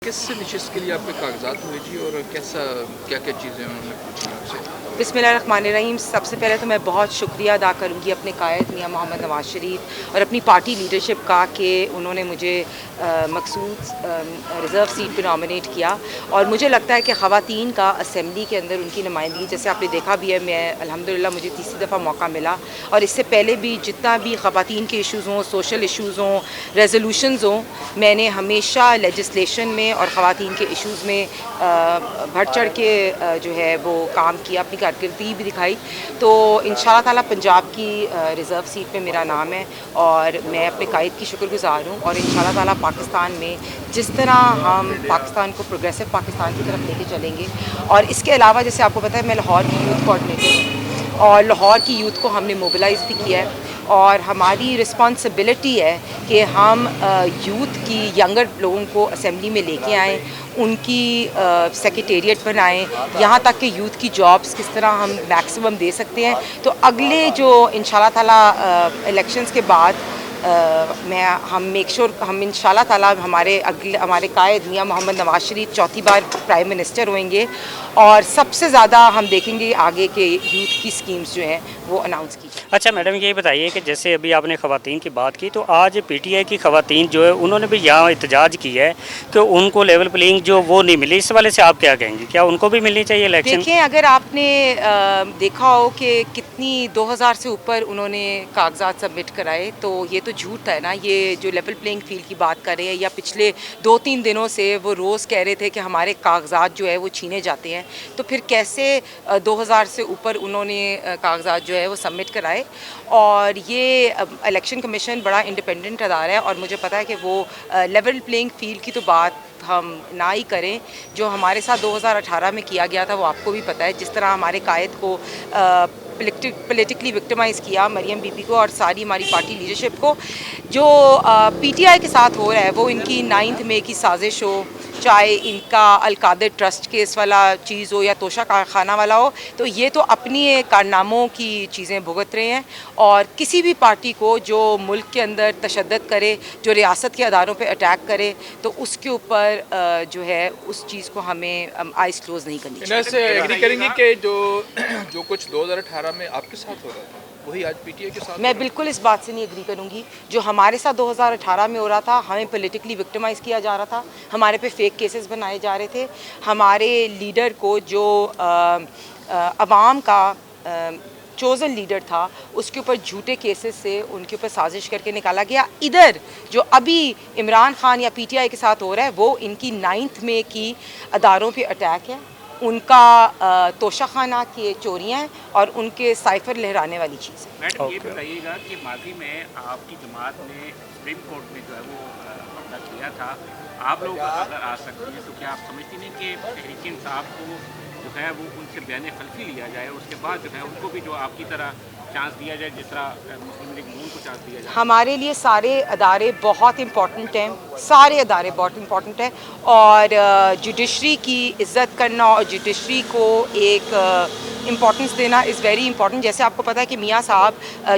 किस नशिस्त के लिए आपके कागजात हुए जी और कैसा क्या-क्या चीज़ें उन्होंने पूछी आपसे? बिस्मिल्लाहिर्रहमानिर्रहीम। सबसे पहले तो मैं बहुत शुक्रिया अदा करूँगी अपने कायद मियां मोहम्मद नवाज़ शरीफ और अपनी पार्टी लीडरशिप का कि उन्होंने मुझे मखसूस रिज़र्व सीट पे नॉमिनेट किया। और मुझे लगता है कि ख़वातीन का असम्बली के अंदर उनकी नुमाइंदगी, जैसे आपने देखा भी है, मैं अल्हम्दुलिल्लाह मुझे तीसरी दफ़ा मौका मिला। और इससे पहले भी जितना भी ख़वातीन के इशूज़ हों, सोशल इशूज़ हों, रेजोल्यूशंस हों, मैंने हमेशा लेजिस्लेशन में और ख़वातीन के इशूज़ में बढ़ चढ़ के जो है वो काम किया, अपनी कारकर्दगी भी दिखाई। तो इंशाअल्लाह ताला पंजाब की रिज़र्व सीट पे मेरा नाम है और मैं अपने कायद की शुक्रगुज़ार हूँ। और इंशाअल्लाह ताला पाकिस्तान में जिस तरह हम पाकिस्तान को प्रोग्रेसिव पाकिस्तान की तरफ लेके चलेंगे। और इसके अलावा जैसे आपको पता है मैं लाहौर की यूथ कोऑर्डिनेटर हूँ और लाहौर की यूथ को हमने मोबिलाइज़ भी किया है। और हमारी रिस्पॉन्सिबिलिटी है कि हम यूथ की यंगर लोगों को असेंबली में लेके आएँ, उनकी सेक्रेटेरिएट बनाएं, यहाँ तक कि यूथ की जॉब्स किस तरह हम मैक्सिमम दे सकते हैं। तो अगले जो इंशाल्लाह ताला इलेक्शंस के बाद हम इंशाल्लाह ताला हमारे कायद मियां मोहम्मद नवाज़ शरीफ चौथी बार प्राइम मिनिस्टर होंगे। और सबसे ज़्यादा हम देखेंगे आगे के यूथ की स्कीम्स जो हैं वो अनाउंस की। अच्छा मैडम, ये बताइए कि जैसे अभी आपने ख़वातीन की बात की, तो आज पीटीआई की ख़वातीन जो है उन्होंने भी यहाँ एहतजाज किया है कि उनको लेवल प्लेइंग जो वो नहीं मिली। इस वाले से आप क्या कहेंगे, क्या उनको भी मिलनी चाहिए इलेक्शन? देखिए, अगर आपने देखा हो कि कितनी 2000 से ऊपर उन्होंने कागजात सबमिट कराए, तो ये तो झूठ है ना। ये जो लेवल प्लेइंग फील्ड की बात कर रहे हैं, या पिछले 2-3 दिनों से वो रोज़ कह रहे थे कि हमारे कागजात जो है वो छीने जाते हैं, तो फिर कैसे 2000 से ऊपर उन्होंने कागजात जो है वो सबमिट कराए। और ये इलेक्शन कमीशन बड़ा इंडिपेंडेंट अदारा है और मुझे पता है कि वो लेवल प्लेइंग फील्ड की तो बात हम ना ही करें। जो हमारे साथ 2018 में किया गया था वो आपको भी पता है, जिस तरह हमारे कायद को पॉलिटिकली विक्टिमाइज़ किया, मरियम बीबी को और सारी हमारी पार्टी लीडरशिप को। जो पीटीआई के साथ हो रहा है वो इनकी 9 मई की साजिश हो, चाहे इनका अलकादर ट्रस्ट केस वाला चीज़ हो या तोशा कारखाना वाला हो, तो ये तो अपनी कारनामों की चीज़ें भुगत रहे हैं। और किसी भी पार्टी को जो मुल्क के अंदर तशद्दुद करे, जो रियासत के अदारों पे अटैक करे, तो उसके ऊपर जो है उस चीज़ को हमें आइज़ क्लोज़ नहीं करनी चाहिए। इनसे एग्री करेंगे कि जो कुछ 2018 में आपके साथ हो रहा था वही आज पीटीआई के साथ? मैं बिल्कुल इस बात से नहीं एग्री करूंगी। जो हमारे साथ 2018 में हो रहा था, हमें पॉलिटिकली विक्टिमाइज़ किया जा रहा था, हमारे पे फेक केसेस बनाए जा रहे थे, हमारे लीडर को जो अवाम का चोज़न लीडर था उसके ऊपर झूठे केसेस से उनके ऊपर साजिश करके निकाला गया। इधर जो अभी इमरान खान या पीटीआई के साथ हो रहा है वो इनकी 9 मई की अदारों पे अटैक है, उनका तोशाखाना की चोरियाँ हैं और उनके साइफर लहराने वाली चीज़ है। मैडम, ये बताइएगा कि माजी में आपकी जमात ने सुप्रीम कोर्ट में जो है वो मामला किया था, आप लोग अगर आ सकते हैं तो क्या आप समझती नहीं कि तहरीक इंसाफ को जो है वो उनसे बयान खल्फी लिया जाए, उसके बाद जो है उनको भी जो आपकी तरह चांस दिया जाए जिस तरह मुस्लिम लीग नून को चांस दिया जाए? हमारे लिए सारे अदारे बहुत इम्पॉर्टेंट हैं, सारे अदारे बहुत इम्पॉर्टेंट हैं। और जुडिशरी की इज़्ज़त करना और जुडिशरी को एक इम्पॉर्टेंस देना इज़ वेरी इंपॉर्टेंट। जैसे आपको पता है कि मियाँ साहब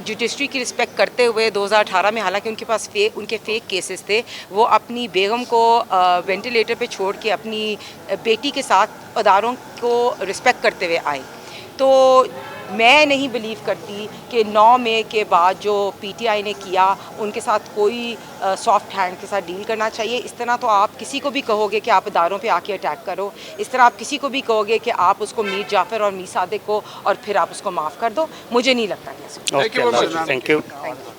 जुडिशरी की रिस्पेक्ट करते हुए 2018 में, हालांकि उनके पास उनके फेक केसेस थे, वो अपनी बेगम को वेंटिलेटर पे छोड़ के अपनी बेटी के साथ अदारों को रिस्पेक्ट करते हुए आए। तो मैं नहीं बिलीव करती कि 9 मई के बाद जो पीटीआई ने किया उनके साथ कोई सॉफ्ट हैंड के साथ डील करना चाहिए। इस तरह तो आप किसी को भी कहोगे कि आप अदारों पे आके अटैक करो, इस तरह आप किसी को भी कहोगे कि आप उसको मीर जाफ़र और मीर सादिक को और फिर आप उसको माफ़ कर दो, मुझे नहीं लगता। Thank you.